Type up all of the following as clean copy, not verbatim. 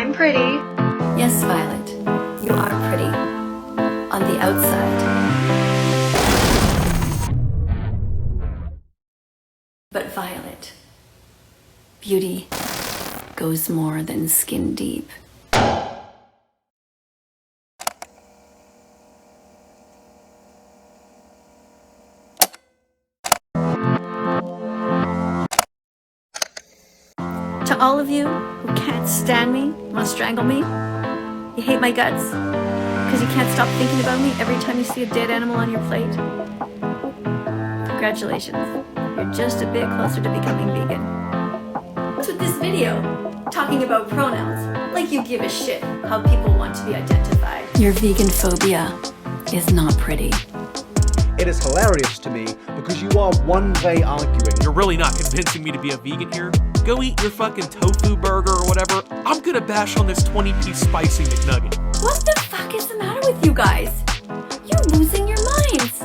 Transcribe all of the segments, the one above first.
I'm pretty. Yes, Violet, you are pretty. On the outside. But Violet, beauty goes more than skin deep. To all of you who can't stand me, want to strangle me, you hate my guts, because you can't stop thinking about me every time you see a dead animal on your plate. Congratulations, you're just a bit closer to becoming vegan. What's with this video? Talking about pronouns, like you give a shit how people want to be identified. Your vegan phobia is not pretty. It is hilarious to me because you are one-way arguing. You're really not convincing me to be a vegan here? Go eat your fucking tofu burger or whatever. I'm gonna bash on this 20-piece spicy McNugget. What the fuck is the matter with you guys? You're losing your minds.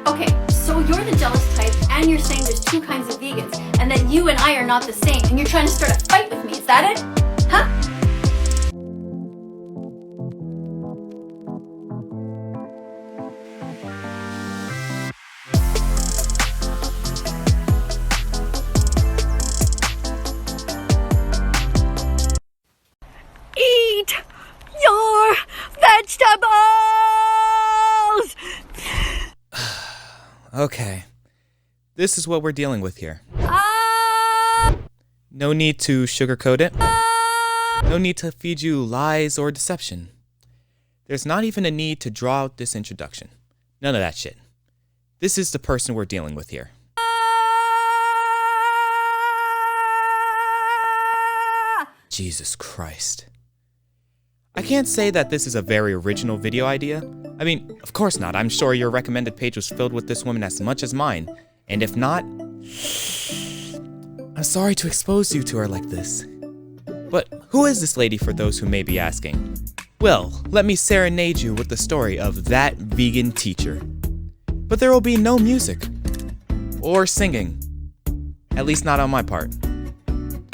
Okay, so you're the jealous type and you're saying there's two kinds of vegans and that you and I are not the same and you're trying to start a fight with me, is that it? Huh? Eat your vegetables! Okay. This is what we're dealing with here. No need to sugarcoat it. No need to feed you lies or deception. There's not even a need to draw out this introduction. None of that shit. This is the person we're dealing with here. Jesus Christ. I can't say that this is a very original video idea. I mean, of course not. I'm sure your recommended page was filled with this woman as much as mine. And if not, I'm sorry to expose you to her like this. But who is this lady for those who may be asking? Well, let me serenade you with the story of that vegan teacher. But there will be no music. Or singing. At least not on my part.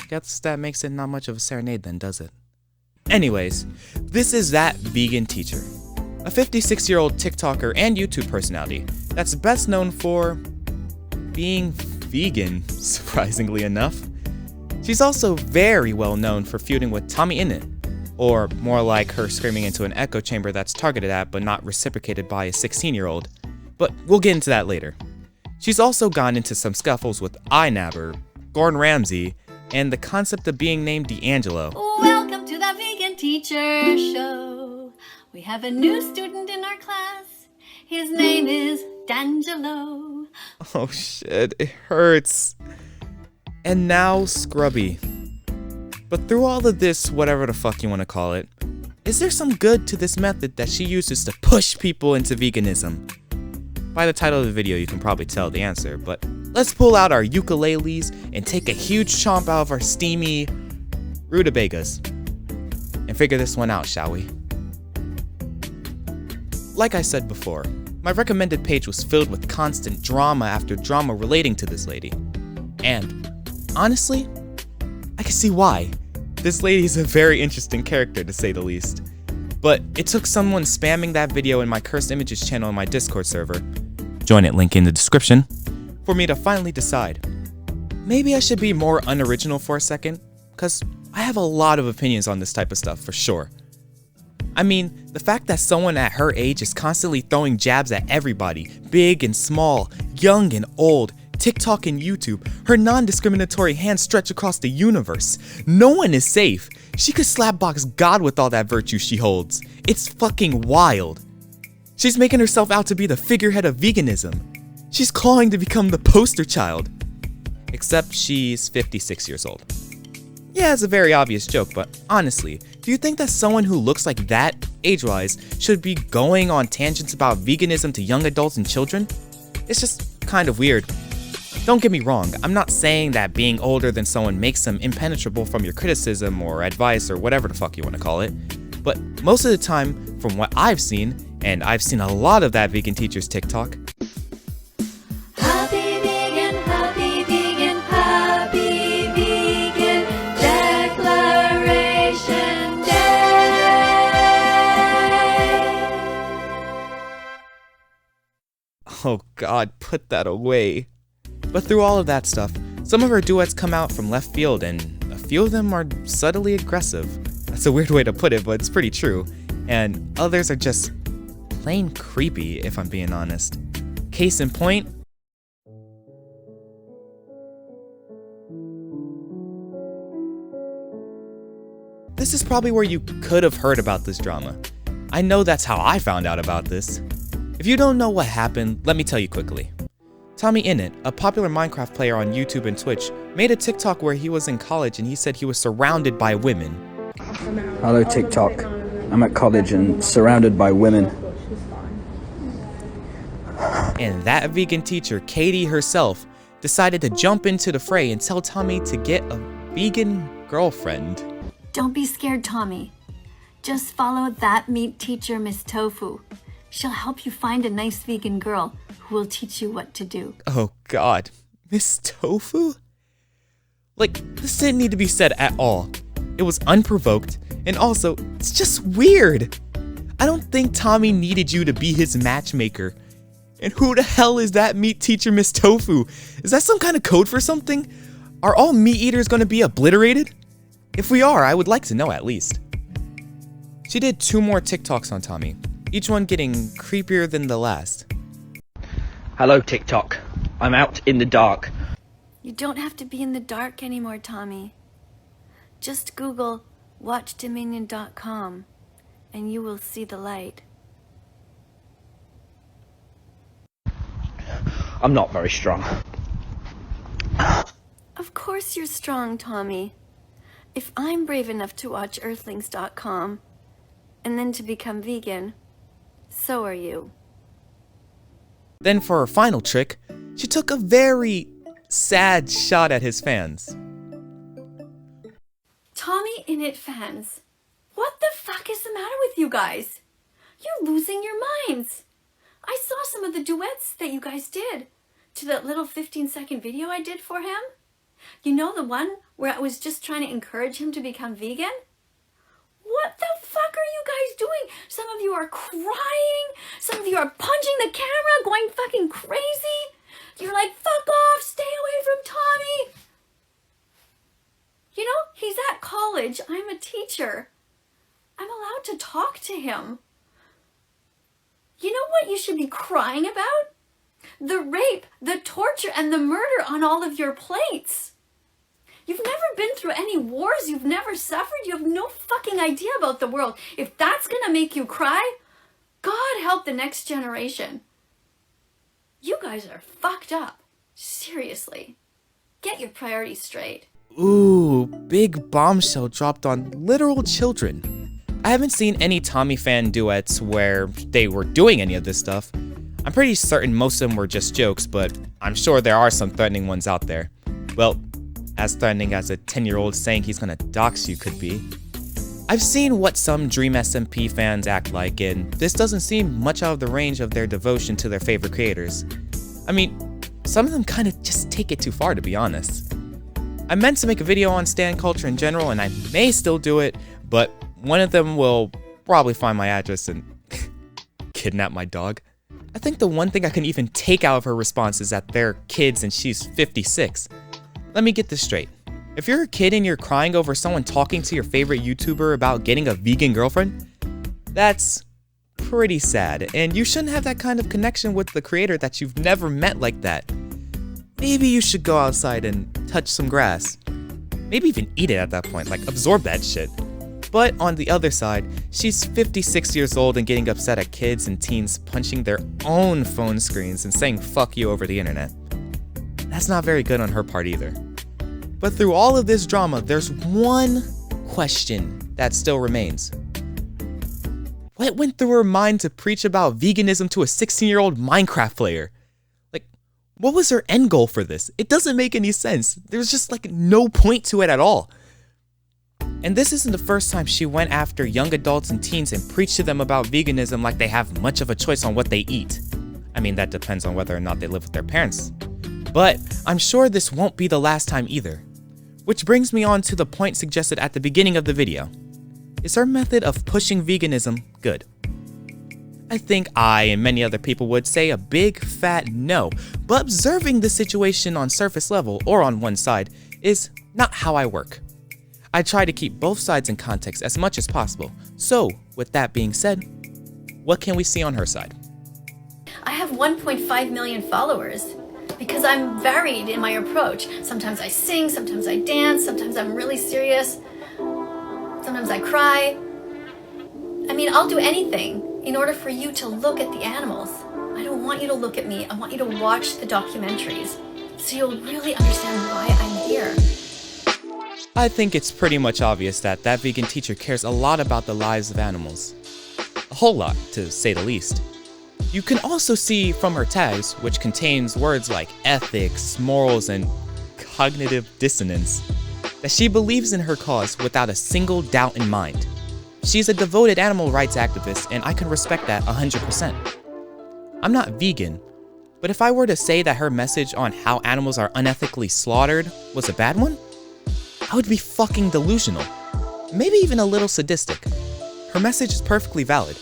Guess that makes it not much of a serenade then, does it? Anyways, this is that vegan teacher. A 56-year-old TikToker and YouTube personality that's best known for being vegan, surprisingly enough. She's also very well known for feuding with TommyInnit, or more like her screaming into an echo chamber that's targeted at but not reciprocated by a 16-year-old. But we'll get into that later. She's also gone into some scuffles with iNabber, Gordon Ramsay, and the concept of being named D'Angelo. Welcome to the Vegan Teacher Show. We have a new student in our class. His name is D'Angelo. Oh shit, it hurts. And now Scrubby. But through all of this, whatever the fuck you want to call it, is there some good to this method that she uses to push people into veganism? By the title of the video, you can probably tell the answer, but let's pull out our ukuleles and take a huge chomp out of our steamy rutabagas and figure this one out, shall we? Like I said before, my recommended page was filled with constant drama after drama relating to this lady. And honestly, I can see why. This lady is a very interesting character, to say the least. But it took someone spamming that video in my Cursed Images channel in my Discord server, join it, link in the description, for me to finally decide. Maybe I should be more unoriginal for a second, cause I have a lot of opinions on this type of stuff for sure. I mean, the fact that someone at her age is constantly throwing jabs at everybody, big and small, young and old, TikTok and YouTube, her non-discriminatory hands stretch across the universe. No one is safe. She could slapbox God with all that virtue she holds. It's fucking wild. She's making herself out to be the figurehead of veganism. She's clawing to become the poster child. Except she's 56 years old. Yeah, it's a very obvious joke, but honestly, do you think that someone who looks like that, age-wise, should be going on tangents about veganism to young adults and children? It's just kind of weird. Don't get me wrong, I'm not saying that being older than someone makes them impenetrable from your criticism or advice or whatever the fuck you want to call it. But most of the time, from what I've seen, and I've seen a lot of that vegan teacher's TikTok, Happy vegan, happy vegan, happy vegan declaration Oh god, put that away. But through all of that stuff, some of her duets come out from left field and a few of them are subtly aggressive. That's a weird way to put it, but it's pretty true. And others are just plain creepy, if I'm being honest. Case in point, this is probably where you could have heard about this drama. I know that's how I found out about this. If you don't know what happened, let me tell you quickly. TommyInnit, a popular Minecraft player on YouTube and Twitch, made a TikTok where he was in college and he said he was surrounded by women. Hello TikTok, I'm at college and surrounded by women. And that vegan teacher, Katie herself, decided to jump into the fray and tell Tommy to get a vegan girlfriend. Don't be scared, Tommy. Just follow that meat teacher, Miss Tofu. She'll help you find a nice vegan girl who will teach you what to do. Oh god, Miss Tofu? Like, this didn't need to be said at all. It was unprovoked, and also, it's just weird. I don't think Tommy needed you to be his matchmaker. And who the hell is that meat teacher, Miss Tofu? Is that some kind of code for something? Are all meat eaters gonna be obliterated? If we are, I would like to know at least. She did 2 more TikToks on Tommy, each one getting creepier than the last. Hello TikTok, I'm out in the dark. You don't have to be in the dark anymore, Tommy. Just Google watchdominion.com and you will see the light. I'm not very strong. Of course you're strong, Tommy. If I'm brave enough to watch earthlings.com and then to become vegan, so are you. Then for her final trick, she took a very sad shot at his fans. TommyInnit fans, what the fuck is the matter with you guys? You're losing your minds. I saw some of the duets that you guys did to that little 15-second video I did for him. You know, the one where I was just trying to encourage him to become vegan? What the fuck are you guys doing? Some of you are crying. Some of you are punching the camera, going fucking crazy. You're like, fuck off, stay away from Tommy. You know, he's at college. I'm a teacher. I'm allowed to talk to him. You know what you should be crying about? The rape, the torture, and the murder on all of your plates. You've never been through any wars. You've never suffered. You have no fucking idea about the world. If that's gonna make you cry, God help the next generation. You guys are fucked up. Seriously. Get your priorities straight. Ooh, big bombshell dropped on literal children. I haven't seen any Tommy fan duets where they were doing any of this stuff. I'm pretty certain most of them were just jokes, but I'm sure there are some threatening ones out there. Well, as threatening as a 10-year-old saying he's gonna dox you could be. I've seen what some Dream SMP fans act like, and this doesn't seem much out of the range of their devotion to their favorite creators. I mean, some of them kind of just take it too far, to be honest. I meant to make a video on stan culture in general, and I may still do it, but one of them will probably find my address and kidnap my dog. I think the one thing I can even take out of her response is that they're kids and she's 56. Let me get this straight. If you're a kid and you're crying over someone talking to your favorite YouTuber about getting a vegan girlfriend, that's pretty sad, and you shouldn't have that kind of connection with the creator that you've never met like that. Maybe you should go outside and touch some grass. Maybe even eat it at that point, like absorb that shit. But on the other side, she's 56 years old and getting upset at kids and teens punching their own phone screens and saying fuck you over the internet. That's not very good on her part either. But through all of this drama, there's one question that still remains. What went through her mind to preach about veganism to a 16-year-old Minecraft player? Like, what was her end goal for this? It doesn't make any sense. There's just like no point to it at all. And this isn't the first time she went after young adults and teens and preached to them about veganism like they have much of a choice on what they eat. I mean, that depends on whether or not they live with their parents. But I'm sure this won't be the last time either. Which brings me on to the point suggested at the beginning of the video. Is her method of pushing veganism good? I think I and many other people would say a big fat no, but observing the situation on surface level or on one side is not how I work. I try to keep both sides in context as much as possible. So, with that being said, what can we see on her side? I have 1.5 million followers because I'm varied in my approach. Sometimes I sing, sometimes I dance, sometimes I'm really serious, sometimes I cry. I mean, I'll do anything in order for you to look at the animals. I don't want you to look at me. I want you to watch the documentaries so you'll really understand why I'm here. I think it's pretty much obvious that that vegan teacher cares a lot about the lives of animals. A whole lot, to say the least. You can also see from her tags, which contains words like ethics, morals, and cognitive dissonance, that she believes in her cause without a single doubt in mind. She's a devoted animal rights activist, and I can respect that 100%. I'm not vegan, but if I were to say that her message on how animals are unethically slaughtered was a bad one, I would be fucking delusional. Maybe even a little sadistic. Her message is perfectly valid.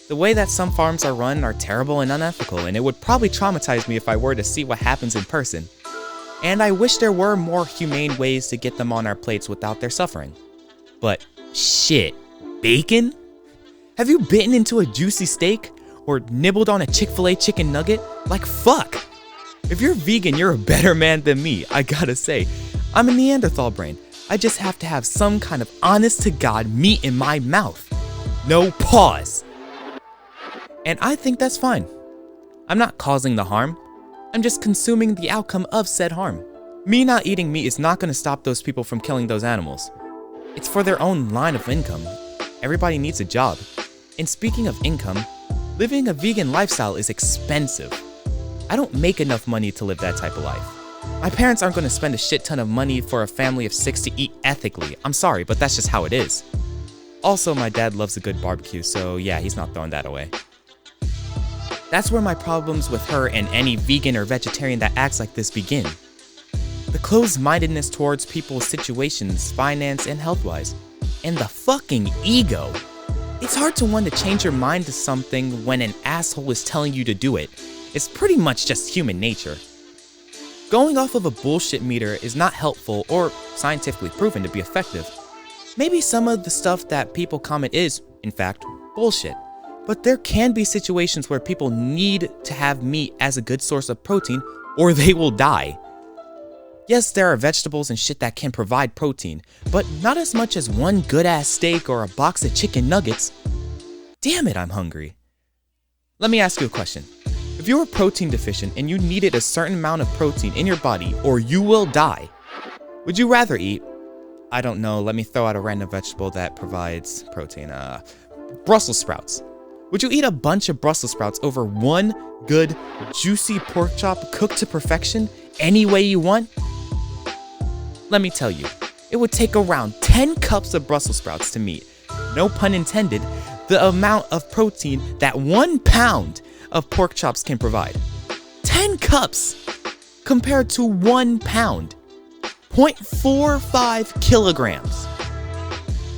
The way that some farms are run are terrible and unethical, and it would probably traumatize me if I were to see what happens in person. And I wish there were more humane ways to get them on our plates without their suffering. But shit, bacon? Have you bitten into a juicy steak? Or nibbled on a Chick-fil-A chicken nugget? Like fuck! If you're vegan, you're a better man than me, I gotta say. I'm a Neanderthal brain. I just have to have some kind of honest-to-God meat in my mouth. No pause. And I think that's fine. I'm not causing the harm. I'm just consuming the outcome of said harm. Me not eating meat is not gonna stop those people from killing those animals. It's for their own line of income. Everybody needs a job. And speaking of income, living a vegan lifestyle is expensive. I don't make enough money to live that type of life. My parents aren't going to spend a shit ton of money for a family of 6 to eat ethically. I'm sorry, but that's just how it is. Also, my dad loves a good barbecue, so yeah, he's not throwing that away. That's where my problems with her and any vegan or vegetarian that acts like this begin. The closed-mindedness towards people's situations, finance and health-wise. And the fucking ego. It's hard to want to change your mind to something when an asshole is telling you to do it. It's pretty much just human nature. Going off of a bullshit meter is not helpful or scientifically proven to be effective. Maybe some of the stuff that people comment is, in fact, bullshit. But there can be situations where people need to have meat as a good source of protein or they will die. Yes, there are vegetables and shit that can provide protein, but not as much as one good-ass steak or a box of chicken nuggets. Damn it, I'm hungry. Let me ask you a question. If you were protein deficient and you needed a certain amount of protein in your body or you will die, would you rather eat, I don't know, let me throw out a random vegetable that provides protein, Brussels sprouts. Would you eat a bunch of Brussels sprouts over one good, juicy pork chop cooked to perfection any way you want? Let me tell you, it would take around 10 cups of Brussels sprouts to meet, no pun intended, the amount of protein that 1 pound of pork chops can provide. 10 cups compared to 1 pound, 0.45 kilograms.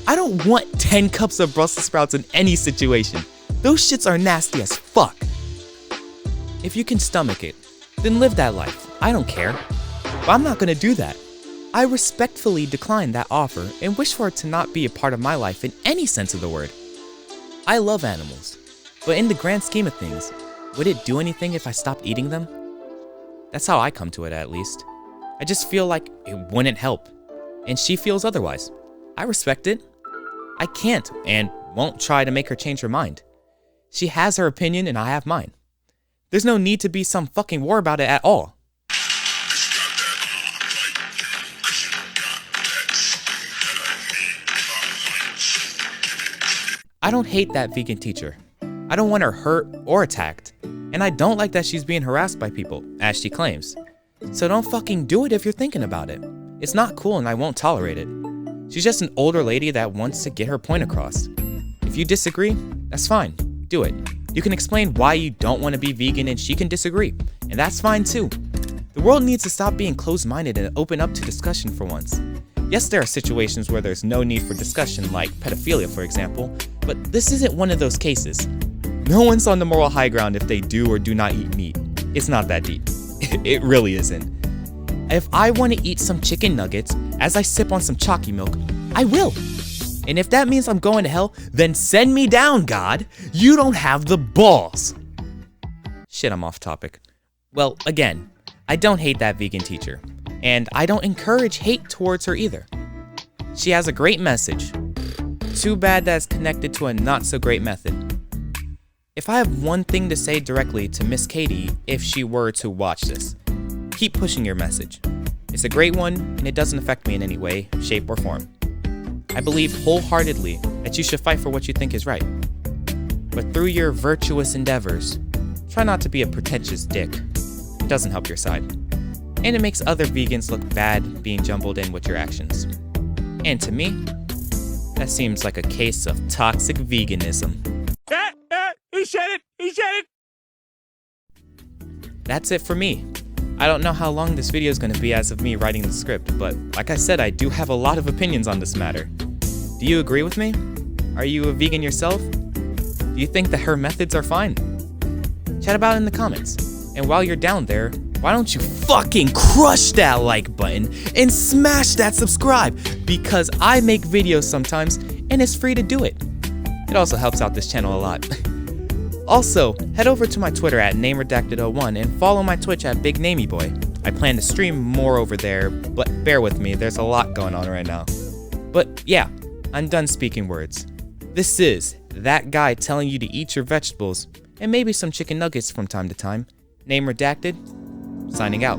I don't want 10 cups of Brussels sprouts in any situation. Those shits are nasty as fuck. If you can stomach it, then live that life. I don't care. But I'm not gonna do that. I respectfully decline that offer and wish for it to not be a part of my life in any sense of the word. I love animals, but in the grand scheme of things, would it do anything if I stopped eating them? That's how I come to it, at least. I just feel like it wouldn't help, and she feels otherwise. I respect it. I can't and won't try to make her change her mind. She has her opinion and I have mine. There's no need to be some fucking war about it at all. I don't hate that vegan teacher. I don't want her hurt or attacked. And I don't like that she's being harassed by people, as she claims. So don't fucking do it if you're thinking about it. It's not cool and I won't tolerate it. She's just an older lady that wants to get her point across. If you disagree, that's fine. Do it. You can explain why you don't want to be vegan and she can disagree. And that's fine too. The world needs to stop being closed-minded and open up to discussion for once. Yes, there are situations where there's no need for discussion, like pedophilia for example, but this isn't one of those cases. No one's on the moral high ground if they do or do not eat meat. It's not that deep. It really isn't. If I want to eat some chicken nuggets as I sip on some chalky milk, I will. And if that means I'm going to hell, then send me down, God. You don't have the balls. Shit, I'm off topic. Well, again, I don't hate that vegan teacher. And I don't encourage hate towards her either. She has a great message. Too bad that's connected to a not so great method. If I have one thing to say directly to Miss Katie if she were to watch this, keep pushing your message. It's a great one and it doesn't affect me in any way, shape, or form. I believe wholeheartedly that you should fight for what you think is right. But through your virtuous endeavors, try not to be a pretentious dick. It doesn't help your side. And it makes other vegans look bad being jumbled in with your actions. And to me, that seems like a case of toxic veganism. He said it! He said it! That's it for me. I don't know how long this video is going to be as of me writing the script, but like I said, I do have a lot of opinions on this matter. Do you agree with me? Are you a vegan yourself? Do you think that her methods are fine? Chat about it in the comments. And while you're down there, why don't you fucking crush that like button and smash that subscribe? Because I make videos sometimes and it's free to do it. It also helps out this channel a lot. Also, head over to my Twitter at nameredacted01 and follow my Twitch at BigNameyBoi. I plan to stream more over there, but bear with me, there's a lot going on right now. But yeah, I'm done speaking words. This is that guy telling you to eat your vegetables and maybe some chicken nuggets from time to time. Name Redacted, signing out.